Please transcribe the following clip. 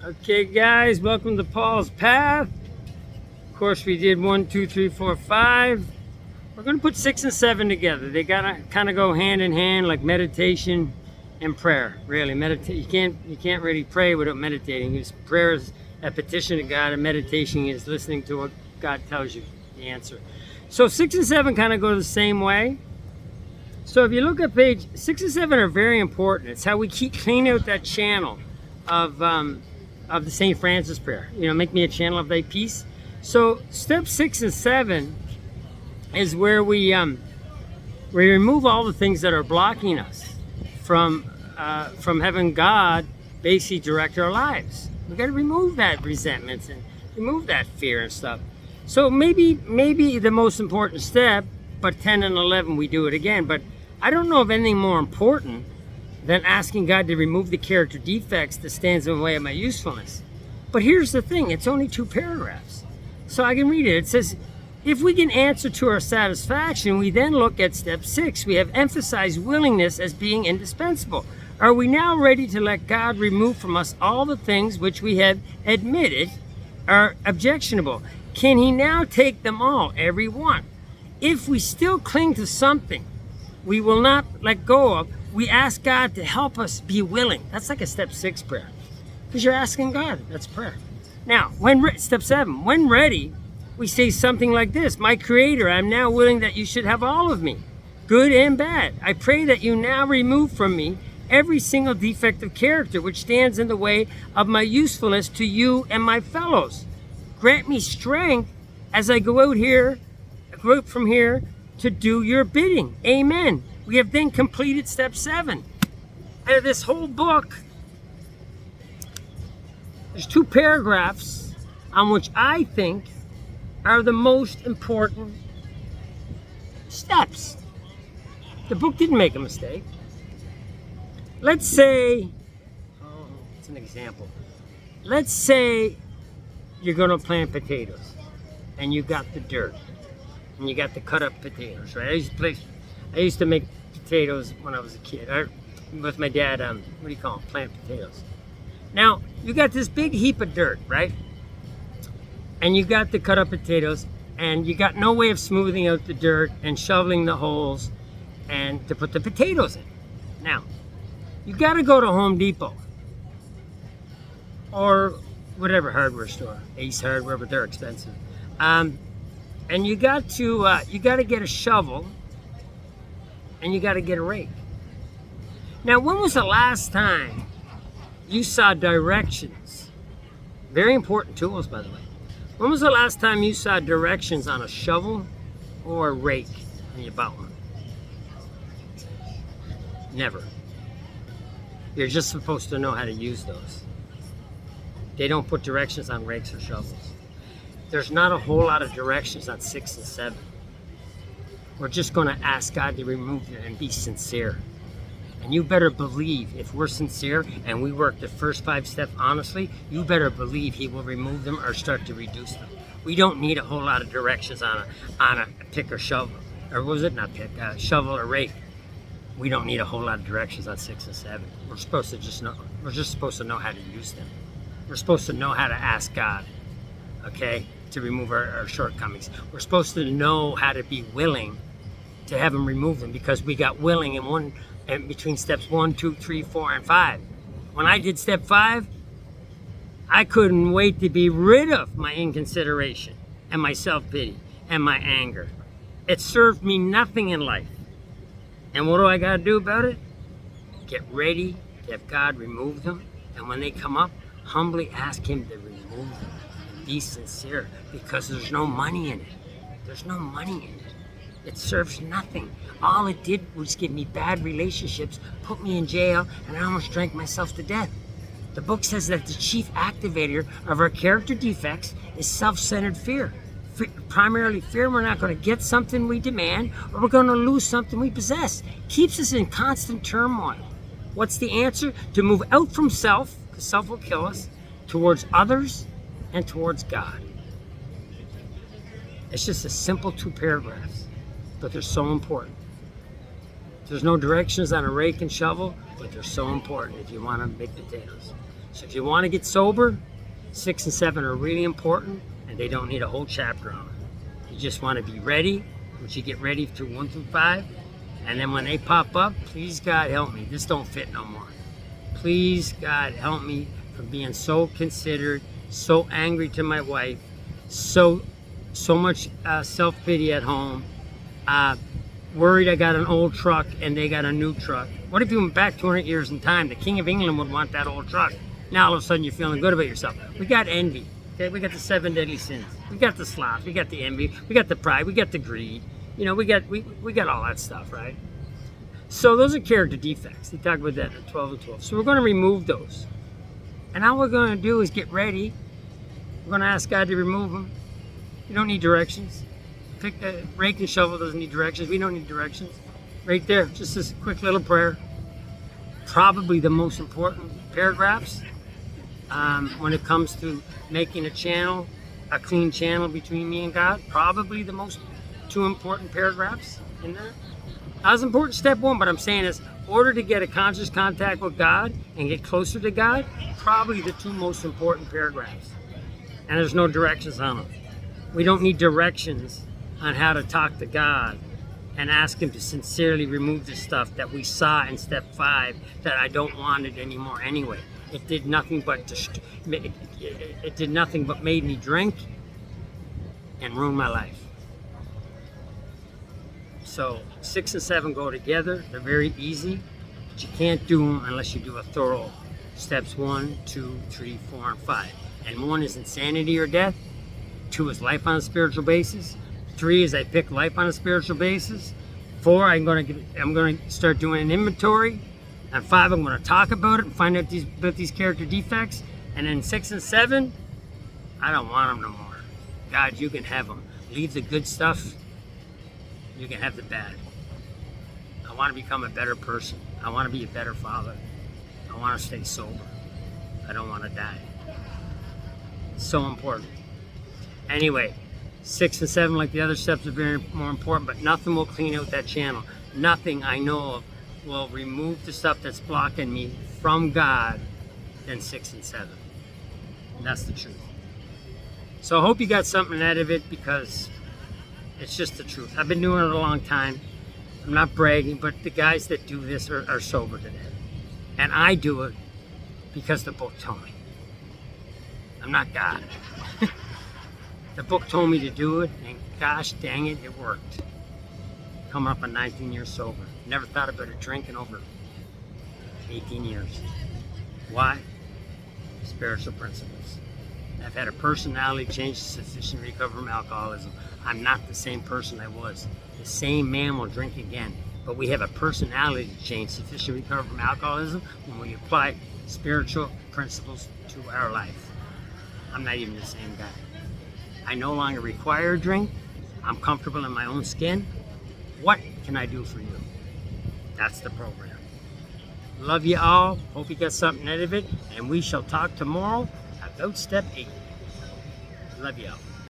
Okay, guys, welcome to Paul's Path. Of course, we did 1, 2, 3, 4, 5. We're going to put 6 and 7 together. They gotta kind of go hand in hand, like meditation and prayer. Really, you can't really pray without meditating. Because prayer is a petition to God, and meditation is listening to what God tells you, the answer. So 6 and 7 kind of go the same way. So if you look at page 6 and 7 are very important. It's how we keep cleaning out that channel of the St. Francis prayer. You know, make me a channel of thy peace. So step 6 and 7 is where we remove all the things that are blocking us from having God basically direct our lives. We got to remove that resentment and remove that fear and stuff. So maybe the most important step, but 10 and 11 we do it again. But I don't know of anything more important than asking God to remove the character defects that stands in the way of my usefulness. But here's the thing, it's only 2 paragraphs. So I can read it. It says, if we can answer to our satisfaction, we then look at step 6. We have emphasized willingness as being indispensable. Are we now ready to let God remove from us all the things which we have admitted are objectionable? Can he now take them all, every one? If we still cling to something we will not let go of, we ask God to help us be willing. That's like a step 6 prayer, because you're asking God. That's prayer. Now, step 7, when ready, we say something like this: my Creator, I'm now willing that you should have all of me, good and bad. I pray that you now remove from me every single defect of character which stands in the way of my usefulness to you and my fellows. Grant me strength as I go out from here to do your bidding. Amen. We have then completed step 7. Out of this whole book, there's 2 paragraphs on which I think are the most important steps. The book didn't make a mistake. Let's say, it's an example. Let's say you're going to plant potatoes, and you got the dirt, and you got the cut up potatoes, right? I used to make potatoes when I was a kid, with my dad. What do you call them? Plant potatoes. Now you got this big heap of dirt, right? And you got the cut up potatoes, and you got no way of smoothing out the dirt and shoveling the holes and to put the potatoes in. Now you got to go to Home Depot or whatever hardware store, Ace Hardware, but they're expensive. And you got to get a shovel, and you got to get a rake. Now, when was the last time you saw directions? Very important tools, by the way. When was the last time you saw directions on a shovel or a rake and you bought one? Never. You're just supposed to know how to use those. They don't put directions on rakes or shovels. There's not a whole lot of directions on 6 and 7. We're just going to ask God to remove them and be sincere. And you better believe, if we're sincere and we work the first 5 steps honestly, you better believe he will remove them or start to reduce them. We don't need a whole lot of directions on a pick or shovel. Or was it not pick? Shovel or rake. We don't need a whole lot of directions on 6 and 7. We're just supposed to know how to use them. We're supposed to know how to ask God, okay, to remove our shortcomings. We're supposed to know how to be willing to have him remove them, because we got willing in between steps 1, 2, 3, 4, and 5. When I did step 5, I couldn't wait to be rid of my inconsideration and my self-pity and my anger. It served me nothing in life. And what do I got to do about it? Get ready to have God remove them. And when they come up, humbly ask him to remove them. And be sincere, because there's no money in it. There's no money in it. It serves nothing. All it did was give me bad relationships, put me in jail, and I almost drank myself to death. The book says that the chief activator of our character defects is self-centered fear. Primarily fear we're not going to get something we demand, or we're going to lose something we possess. Keeps us in constant turmoil. What's the answer? To move out from self, because self will kill us, towards others and towards God. It's just a simple 2 paragraphs, but they're so important. There's no directions on a rake and shovel, but they're so important if you want to make potatoes. So if you want to get sober, 6 and 7 are really important, and they don't need a whole chapter on it. You just want to be ready, once you get ready through 1 through 5, and then when they pop up, please God help me, this don't fit no more. Please God help me from being so considerate, so angry to my wife, so much self-pity at home, worried I got an old truck and they got a new truck. What if you went back 200 years in time? The King of England would want that old truck. Now all of a sudden you're feeling good about yourself. We got envy. Okay, we got the 7 deadly sins. We got the sloth. We got the envy. We got the pride. We got the greed. You know, we got all that stuff, right? So those are character defects. They talk about that in 12 and 12. So we're going to remove those. And all we're going to do is get ready. We're going to ask God to remove them. You don't need directions. Pick a rake and shovel doesn't need directions. We don't need directions. Right there, just this quick little prayer. Probably the most important paragraphs when it comes to making a channel, a clean channel between me and God. Probably the most 2 important paragraphs in there. Not as important step 1, but I'm saying is, in order to get a conscious contact with God and get closer to God, probably the 2 most important paragraphs. And there's no directions on them. We don't need directions on how to talk to God and ask Him to sincerely remove the stuff that we saw in step 5 that I don't want it anymore anyway. It did nothing but it did nothing but made me drink and ruin my life. So 6 and 7 go together. They're very easy, but you can't do them unless you do a thorough steps 1, 2, 3, 4, and 5. And 1 is insanity or death. 2 is life on a spiritual basis. 3 is I pick life on a spiritual basis. 4, I'm going to start doing an inventory. And 5, I'm going to talk about it and find out about these character defects. And then 6 and 7, I don't want them no more. God, you can have them. Leave the good stuff. You can have the bad. I want to become a better person. I want to be a better father. I want to stay sober. I don't want to die. It's so important. Anyway, 6 and 7, like the other steps, are very more important, but nothing will clean out that channel. Nothing I know of will remove the stuff that's blocking me from God than 6 and 7. And that's the truth. So I hope you got something out of it, because it's just the truth. I've been doing it a long time. I'm not bragging, but the guys that do this are sober today. And I do it because the book told me. I'm not God. The book told me to do it, and gosh dang it, it worked. Coming up on 19 years sober. Never thought about a drink in over 18 years. Why? Spiritual principles. I've had a personality change sufficient to recover from alcoholism. I'm not the same person I was. The same man will drink again. But we have a personality change sufficient to recover from alcoholism when we apply spiritual principles to our life. I'm not even the same guy. I no longer require a drink. I'm comfortable in my own skin. What can I do for you? That's the program. Love you all. Hope you got something out of it. And we shall talk tomorrow about step 8. Love you all.